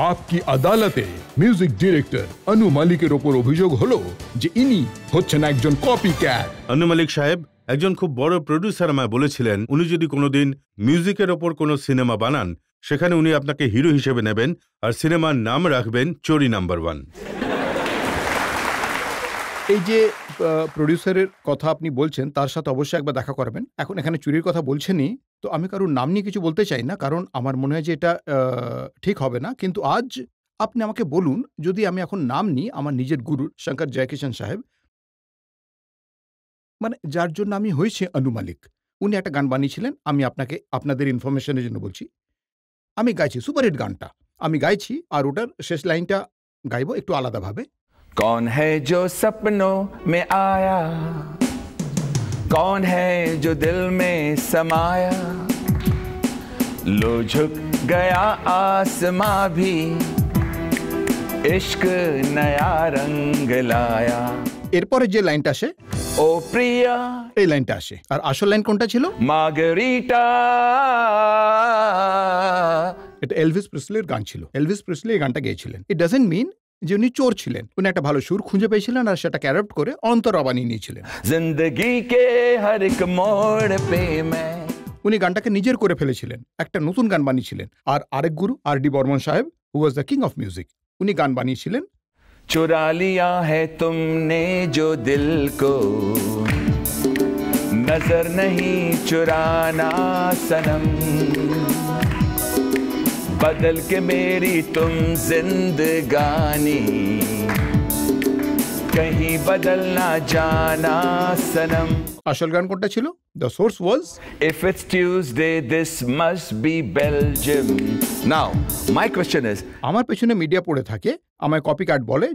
आपकी আদালতে music director অনু মালিকের ওপর অভিযোগ হলো যে ইনি হচ্ছেন একজন কপি ক্যাট। অনু মালিক সাহেব একজন খুব বড় প্রোডিউসার আমায় বলেছিলেন উনি যদি কোনোদিন মিউজিকের ওপর কোনো সিনেমা বানান সেখানে উনি আপনাকে হিরো হিসেবে নেবেন আর সিনেমার নাম রাখবেন চোরি নাম্বার 1। এই যে প্রোডিউসারের কথা আপনি বলছেন তার সাথে অবশ্যই একবার দেখা করবেন। এখন এখানে চুরির কথা বলছেনই, তো আমি কারোর নাম নিয়ে কিছু বলতে চাই না, কারণ আমার মনে হয় যে এটা ঠিক হবে না। কিন্তু আজ আপনি আমাকে বলুন, যদি আমি এখন নাম নিই আমার নিজের গুরু শঙ্কর জয়কিশন সাহেব, মানে যার জন্য আমি হয়েছি অনু মালিক, উনি একটা গান বানিয়েছিলেন। আমি আপনাকে আপনাদের ইনফরমেশনের জন্য বলছি, আমি গাইছি সুপারহিট গানটা, আমি গাইছি আর ওটার শেষ লাইনটা গাইবো একটু আলাদাভাবে। कौन है जो सपनों में आया, कौन है जो दिल में समाया, लो झुक गया आसमां भी इश्क नया रंग लाया। এরপরে যে লাইনটা আসে ओ प्रिया, এই লাইনটা আসে। আর আসল লাইন কোনটা ছিল? मार्गरीटा। এটা এলভিস প্রিসলির গান ছিল। এলভিস প্রিসলি এই গানটা গেয়েছিলেন। ইট ডাজন্ট মিন যে উনি চোর ছিলেন। উনি একটা ভালো সুর খুঁজে পেয়েছিলেন আর সেটাকে অ্যাডপ্ট করে অন্তরা বানিয়ে নিয়েছিলেন। जिंदगी के हर एक मोड़ पे मैं, উনি গানটাকে নিজের করে ফেলেছিলেন, একটা নতুন গান বানিয়েছিলেন। আর আরেক গুরু আর ডি বর্মন সাহেব, who was the king of music, উনি গান বানিয়েছিলেন चुरा लिया है तुमने जो दिल को, नजर नहीं चुराना सनम, बदल के मेरी तुम जिंदगानी, कहीं बदल ना जाना सनम। আসল গান কোনটা ছিল? The source was If it's Tuesday, this must be Belgium. Now, my question is, আমার পেছনে মিডিয়া পড়ে থাকে, আমায় কপি কাট বলে,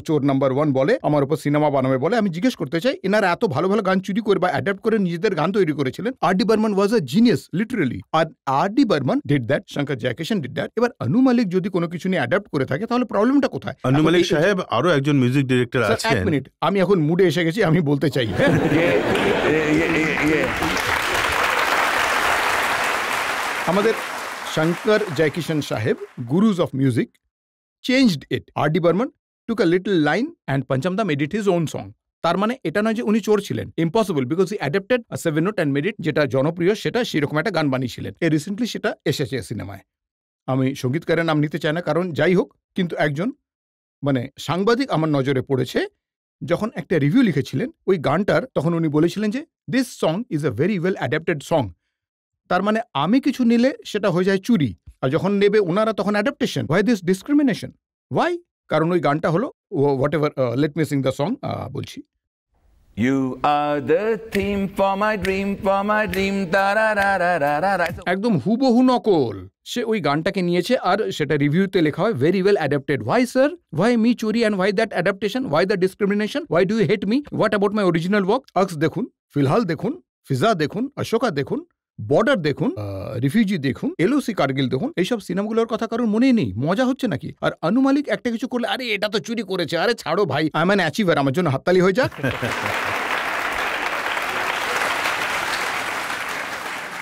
চোর নাম্বার 1 বলে, আমার উপর সিনেমা বানাবে বলে। আমি জিজ্ঞেস করতে চাই, এনারা এত ভালো ভালো গান চুরি করে বা অ্যাডাপ্ট করে নিজেদের গান তৈরি করেছিলেন। R D Burman was a genius literally, আর R D Burman did that, Shankar Jaikishan did that. এবার অনু মালিক যদি কোনো কিছু নিয়ে অ্যাডাপ্ট করে থাকে তাহলে প্রবলেমটা কোথায়? অনু মালিক সাহেব আরো একজন মিউজিক ডিরেক্টর আছেন। এক মিনিট, আমি এখন মুডে এসে গেছি, আমি বলতে চাই। আমাদের শঙ্কর জয়কিশন সাহেব, gurus of music, changed it. R D Burman took a little line and পঞ্চমদা made it his own song. তার মানে এটা নয় যে উনি চোর ছিলেন, impossible, because he adapted a 7 note and made it, যেটা জনপ্রিয় সেটা সেরকম একটা গান বানিয়েছিলেন। রিসেন্টলি সেটা এসেছে সিনেমায়। আমি সঙ্গীতকারের নাম নিতে চাই না, কারণ যাই হোক, কিন্তু একজন মানে সাংবাদিক আমার নজরে পড়েছে, যখন একটা রিভিউ লিখেছিলেন ওই গানটার, তখন উনি বলেছিলেন যে this song is a very well adapted song. তার মানে আমি কিছু নিলে সেটা হয়ে যায় চুরি, আর যখন নেবে ওনারা তখন adaptation. Why this discrimination? Why? কারণ ওই গানটা হলো whatever, let me sing the song, বলছি। you are the theme for my dream, da-da-da-da-da-da-da. একদম হুবহু নকল। সে ওই গানটাকে নিয়েছে আর সেটা রিভিউতে লেখা হয় very well adapted. Why sir? Why me চুরি and why that adaptation? Why the discrimination? Why do you hate me? What about my original work? আক্স দেখুন, ফিলহাল দেখুন, ফিজা দেখুন, অশোকা দেখুন, বর্ডার দেখুন, রিফিউজি দেখুন, এলওসি কার্গিল দেখুন। এইসব সিনেমাগুলোর কথা কারণ মনেই নেই। মজা হচ্ছে নাকি? আর অনু মালিক একটা কিছু করলে আরে এটা তো চুরি করেছে, আরে ছাড়ো ভাই, আই এম অ্যান অ্যাচিভার, আমার জন্য হাততালি হয়ে যাক।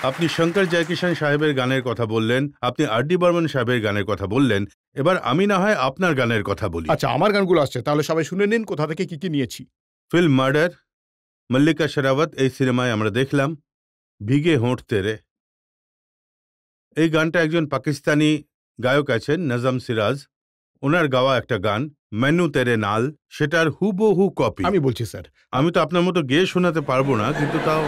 আপনি শঙ্কর জয়কিশন সাহেবের গানের কথা বললেন, আপনি আর ডি বর্মন সাহেবের গানের কথা বললেন, এবার আমি না হয় আপনার গানের কথা বলি। আচ্ছা, আমার গানগুলো আসছে, তাহলে সবাই শুনে নিন কোথা থেকে কি কি নিয়েছি। ফিল্ম মার্ডার, মল্লিকা শেরাওয়াত, এই সিনেমায় আমরা দেখলাম ভিগে হোঁট তেরে। এই গানটা একজন পাকিস্তানি গায়ক আছেন নজম সিরাজ, ওনার গাওয়া একটা গান মেনু তেরে নাল, সেটার হুবহু কপি। আমি বলছি স্যার, আমি তো আপনার মতো গেয়ে শোনাতে পারবো না, কিন্তু তাও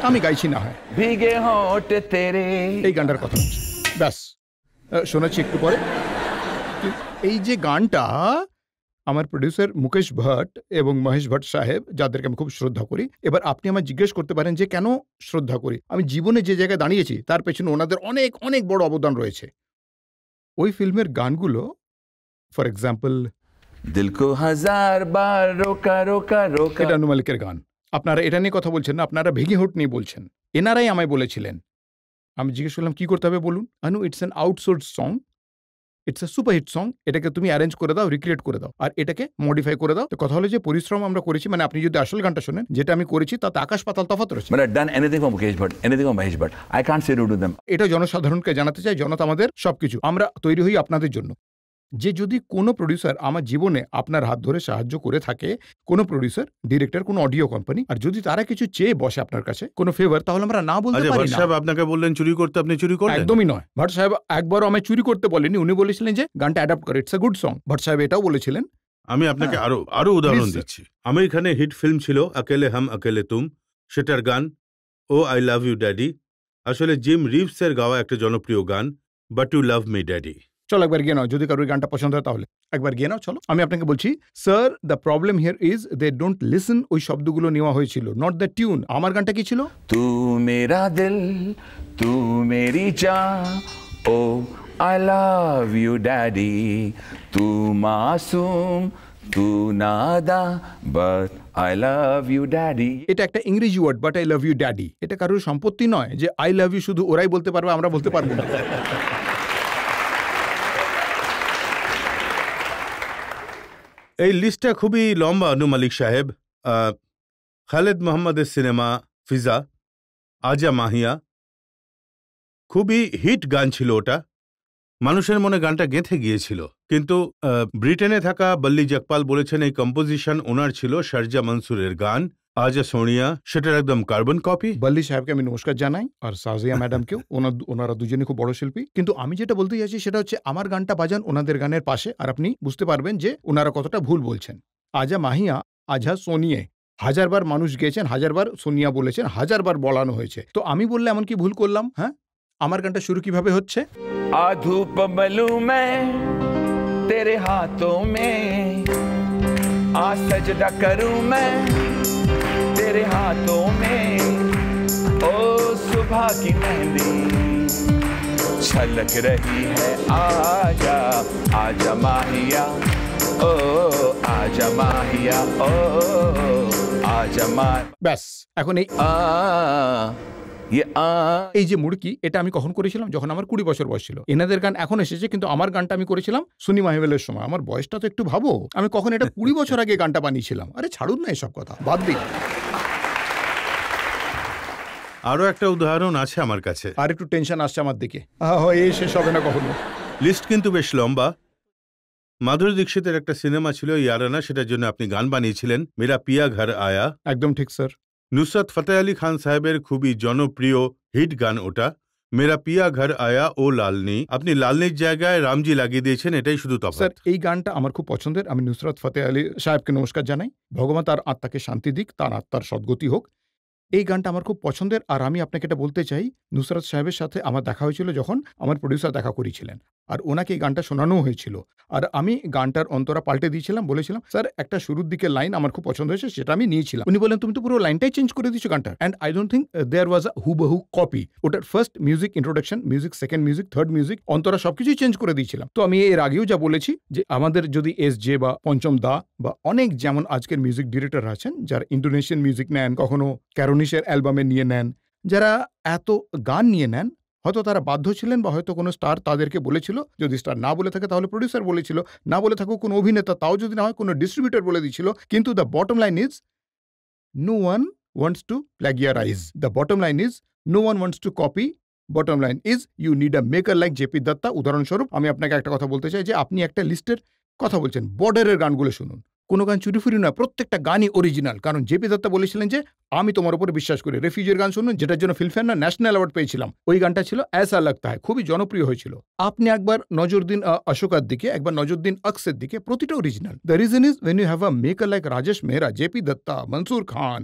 আমি গাইছি না হয়। भीगे होंठ तेरे, এই গানটার কথা বলছি, ব্যাস শোনাচ্ছি একটু পরে। এই যে গানটা আমার প্রডিউসার মুকেশ ভট্ট এবং মহেশ ভট্ট সাহেব, যাদেরকে আমি খুব শ্রদ্ধা করি। এবার আপনি আমায় জিজ্ঞেস করতে পারেন যে কেন শ্রদ্ধা করি। আমি জীবনে যে জায়গায় দাঁড়িয়েছি তার পেছনে ওনাদের অনেক অনেক বড় অবদান রয়েছে। ওই ফিল্মের গানগুলো, ফর এক্সাম্পল दिल को हजार बार रोका रोका रोका, এটা অনু মালিকের গান। আপনারা এটা নিয়ে কথা বলছেন না, আপনারা ভেঙে হোট নিয়ে বলছেন। এনারাই আমায় বলেছিলেন, আমি জিজ্ঞেস করলাম কি করতে হবে বলুন। Anu, it's an outsource song, it's a superhit song, এটাকে তুমি অ্যারেঞ্জ করে দাও, রিক্রিয়েট করে দাও, আর এটাকে মডিফাই করে দাও। তো কথা হলো যে পরিশ্রম আমরা করেছি, মানে আপনি যদি আসল গানটা শোনেন, যেটা আমি করেছি তাতে আকাশ পাতাল তফাৎ রয়েছে। but I've done anything for Mukesh Bhatt, anything for Mahesh Bhatt. I can't say no to them. এটা জনসাধারণকে জানাতে চাই, জনতা আমাদের সবকিছু, আমরা তৈরি হই আপনাদের জন্য। যে যদি কোনো প্রডিউসার আমার জীবনে আপনার হাত ধরে সাহায্য করে থাকে, কোনো প্রডিউসার, ডিরেক্টর, কোনো অডিও কোম্পানি, আর যদি তারা কিছু চেয়ে বসে আপনার কাছে কোনো ফেভার, তাহলে আমরা না বলতে আচ্ছা, পারি ভট্ট না। সাহেব আপনাকে বললেন চুরি করতে, আপনি চুরি করলেন? একদমই নয়। ভট্ট সাহেব একবারও আমায় চুরি করতে বলেননি। উনি বলেছিলেন যে গানটা অ্যাডাপ্ট করে, it's a good song. Bhatt সাহেব এটাও বলেছিলেন। আমি আপনাকে হ্যাঁ। আরো উদাহরণ Please, sir. দিচ্ছি। আমির খানের হিট ফিল্ম ছিল আকেলে হাম আকেলে তুম, সেটার গান ও আই লাভ ইউ ড্যাডি আসলে জিম রিভসের গাওয়া একটা জনপ্রিয় গান, but you love me daddy. চলো একবার গিয়ে নাও, যদি কারোর গানটা পছন্দ হয় তাহলে একবার গিয়ে নাও। চলো, আমি আপনাকে বলছি, sir the problem here is they don't listen. ওই শব্দগুলো নেওয়া হয়েছিল, নট দ্য টিউন। আমার গানটা কি ছিল? तू मेरा दिल, तू मेरी जान, oh I love you daddy, तू मासूम, तू नादा, but I love you daddy. এটা একটা ইংরেজি word, but I love you daddy. এটা কারোর সম্পত্তি নয় যে আই লাভ ইউ শুধু ওরাই বলতে পারবে, আমরা বলতে পারবো না। এই লিস্টটা খুবই লম্বা আনু মালিক সাহেব। খালেদ মোহাম্মদের সিনেমা ফিজা, আজা মাহিয়া, খুবই হিট গান ছিল ওটা, মানুষের মনে গানটা গেঁথে গিয়েছিল। কিন্তু ব্রিটেনে থাকা বল্লি জগপাল বলেছেন এই কম্পোজিশন ওনার ছিল শারজা মনসুরের গান আজা সোনিয়া, সেটার একদম কার্বন কপি। বল্লি সাহেবকে আমি নমস্কার জানাই, আর সাজিয়া ম্যাডামকেও। ওনারা দুজনে খুব বড় শিল্পী। কিন্তু আমি যেটা বলতে চাইছি সেটা হচ্ছে, আমার গানটা বাজান ওনাদের গানের পাশে, আর আপনি বুঝতে পারবেন যে ওনারা কতটা ভুল বলছেন। আজা মাহিয়া, আজা সোনিয়ে, 1000 বার মানুষ গেয়েছেন, 1000 বার সোনিয়া বলেছেন, 1000 বার বলানো হয়েছে। তো আমি বললে এমন কি ভুল করলাম? হ্যাঁ, আমার গানটা শুরু কিভাবে হচ্ছে? आ धूप मलूं मैं तेरे हाथों में, आ सजदा करूं मैं तेरे हाथों में, ओ सुबह की मेहंदी छलक रही है, आजा आजा माहिया, ओ आजा माहिया, ओ आजा ব্যাস, এখন এই যে মুড়কি, এটা আমি কখন করেছিলাম? যখন আমার 20 বছর বয়স ছিল। এনাদের গান এখন এসেছে, কিন্তু আমার গানটা আমি করেছিলাম সুনি মাহিবেলের সময়। আমার বয়সটা তো একটু ভাবো, আমি কখন এটা 20 বছর আগে গানটা বানিয়েছিলাম। আরে ছাড়ুন না এসব কথা, বাদ দিন। আরো একটা উদাহরণ আছে আমার কাছে। আর একটু টেনশন আসছে আমার দিকে, এই শেষ হবে না কখনো। লিস্ট কিন্তু বেশ লম্বা। মাধুরী দীক্ষিতের একটা সিনেমা ছিল ইয়ারানা, সেটার জন্য আপনি গান বানিয়েছিলেন মেরা পিয়া ঘর আয়া। একদম ঠিক স্যার। নুসরাত ফতেহ আলী খান সাহেবের খুবই জনপ্রিয় হিট গান ওটা, মেরা পিয়া ঘর আয়া ও লালনি। আপনি লালনির জায়গায় রামজি লাগিয়ে দিয়েছেন, এটাই শুধু তফাৎ। স্যার, এই গানটা আমার খুব পছন্দের। আমি নুসরাত ফতেহ আলী সাহেবকে নমস্কার জানাই। ভগবান তার আত্মাকে শান্তি দিক, তার আত্মার সদ্গতি হোক। এই গানটা আমার খুব পছন্দের। আর আমি আপনাকে এটা বলতে চাই, নুসরাত সাহেবের সাথে আমার দেখা হয়েছিল যখন আমার প্রডিউসার দেখা করেছিলেন, আর ওনাকে এই গানটা শোনানো হয়েছিল। আর আমি গানটার অন্তরা পাল্টে দিয়েছিলাম, বলেছিলাম স্যার একটা শুরুর দিকে লাইন আমার খুব পছন্দ হয়েছে, সেটা আমি নিয়েছিলাম। উনি বলেন তুমি তো পুরো লাইনটাই চেঞ্জ করে দিচ্ছ গানটা। অ্যান্ড আই ডোন্ট থিঙ্ক দেয়ার ওয়াজ আ হুবহু কপি। ওটার first music introduction, music second music, third music, Antara সবকিছুই চেঞ্জ করে দিয়েছিলাম। তো আমি এর আগেও যা বলেছি যে আমাদের যদি SJ বা পঞ্চম দা বা অনেক যেমন আজকের মিউজিক ডিরেক্টর আছেন যারা ইন্ডোনেশিয়ান মিউজিক নেন, কখনো ক্যারোনিশের অ্যালবামে নিয়ে নেন, যারা এত গান নিয়ে নেন, হয়তো তারা বাধ্য ছিলেন বা হয়তো কোনো স্টার তাদেরকে বলেছিল। যদি স্টার না বলে থাকে তাহলে প্রডিউসার বলেছিল, না বলে থাকুক কোনো অভিনেতা, তাও যদি না হয় কোনো ডিস্ট্রিবিউটর বলে দিয়েছিল। কিন্তু the bottom line is no one wants to plagiarize. The bottom line is no one wants to copy. Bottom line is you need a maker like JP Dutta. উদাহরণস্বরূপ আমি আপনাকে একটা কথা বলতে চাই যে আপনি একটা লিস্টের কথা বলছেন, বর্ডারের গানগুলো শুনুন। কোনো গান চুরিফুরি নয়, প্রত্যেকটা গানই অরিজিনাল। কারণ জেপি দত্তা বলেছিলেন যে আমি তোমার উপরে বিশ্বাস করি। রেফিউজির গান শুনুন, যেটার জন্য ফিল্মফেয়ার না ন্যাশনাল অ্যাওয়ার্ড পেয়েছিলাম। ওই গানটা ছিল ऐसा लगता है, খুবই জনপ্রিয় হয়েছিল। আপনি একবার নজর দিন অশোকার দিকে, একবার নজর দিন অক্সের দিকে, প্রতিটা original. The reason is when you have a maker like Rajesh Mehra, JP Dutta, Mansoor Khan,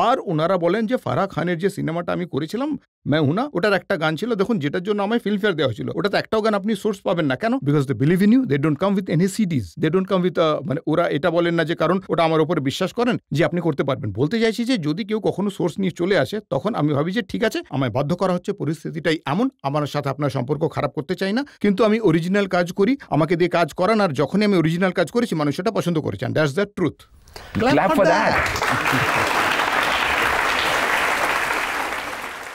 আর ওনারা বলেন যে ফারাহ খানের যে সিনেমাটা আমি করেছিলাম मैं हूं ना, ওটার একটা গান ছিল দেখুন, যেটার জন্য আমায় ফিল্মফেয়ার দেওয়া হয়েছিল। ওটাতে একটাও গান আপনি সোর্স পাবেন না। কেন? Because they believe in you, they don't come with any CDs, they don't come with মানে ওরা এটা বলেন না যে কারণ ওটা আমার উপরে বিশ্বাস করেন যে আপনি করতে পারবেন। বলতে চাইছি যে যদি কেউ কখনো সোর্স নিয়ে চলে আসে, তখন আমি ভাবি যে ঠিক আছে, আমায় বাধ্য করা হচ্ছে, পরিস্থিতিটাই এমন, আমার সাথে আপনার সম্পর্ক খারাপ করতে চাই না, কিন্তু আমি অরিজিনাল কাজ করি, আমাকে দিয়ে কাজ করান। আর যখনই আমি অরিজিনাল কাজ করেছি, মানুষ সেটা পছন্দ করেছেন। That's the truth. Clap for that.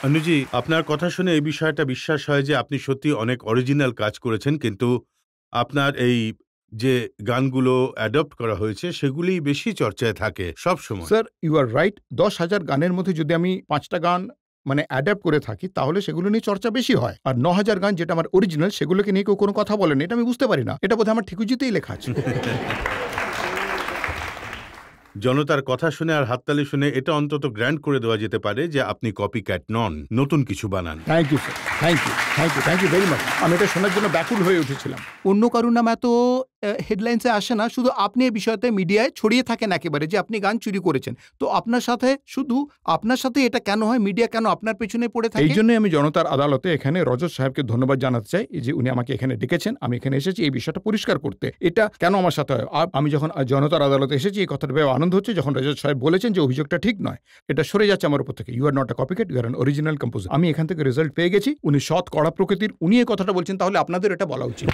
অনুজি, আপনার কথা শুনে এই বিষয়টা বিশ্বাস হয় যে আপনি সত্যি অনেক অরিজিনাল কাজ করেছেন, কিন্তু আপনার এই যে গানগুলো অ্যাডপ্ট করা হয়েছে সেগুলি বেশি চর্চায় থাকে সব সময়। Sir you R right. 10,000 গানের মধ্যে যদি আমি 5টা গান মানে অ্যাডাপ্ট করে থাকি তাহলে সেগুলো নিয়ে চর্চা বেশি হয়। আর 9000 গান যেটা আমার অরিজিনাল সেগুলোকে নিয়ে কেউ কোনো কথা বলেনি, এটা আমি বুঝতে পারি না। এটা বোধহয় আমার ঠিকুজিতেই লেখা আছে। জনতার কথা শুনে আর হাততালি শুনে এটা অন্তত গ্র্যান্ড করে দেওয়া যেতে পারে যে আপনি কপি ক্যাট নন, নতুন কিছু বানান। Thank you sir, thank you, thank you, thank you very much. আমি এটা শোনার জন্য ব্যাকুল হয়ে উঠেছিলাম। অন্য কারুর নাম এত হেডলাইন্সে আসে না, শুধু আপনি এই বিষয়তে মিডিয়ায় ছড়িয়ে থাকেন একেবারে যে আপনি গান চুরি করেছেন। তো আপনার সাথে শুধু আপনার সাথে এটা কেন হয়, মিডিয়া কেন আপনার পেছনে পড়ে থাকে? এই জন্যই আমি জনতার আদালতে এখানে রজত সাহেবকে ধন্যবাদ জানাতে চাই যে উনি আমাকে এখানে ডেকেছেন। আমি এখানে এসেছি এই বিষয়টা পরিষ্কার করতে, এটা কেন আমার সাথে হয়। আমি যখন জনতার আদালতে এসেছি এই কথাটা ভেবে আনন্দ হচ্ছে যখন রজত সাহেব বলেছেন যে অভিযোগটা ঠিক নয়, এটা সরে যাচ্ছে আমার উপর থেকে। You are not a copycat, you are an original composer. আমি এখান থেকে রেজাল্ট পেয়ে গেছি। উনি সৎ কড়া প্রকৃতির, উনি এই কথাটা বলছেন, তাহলে আপনাদের এটা বলা উচিত।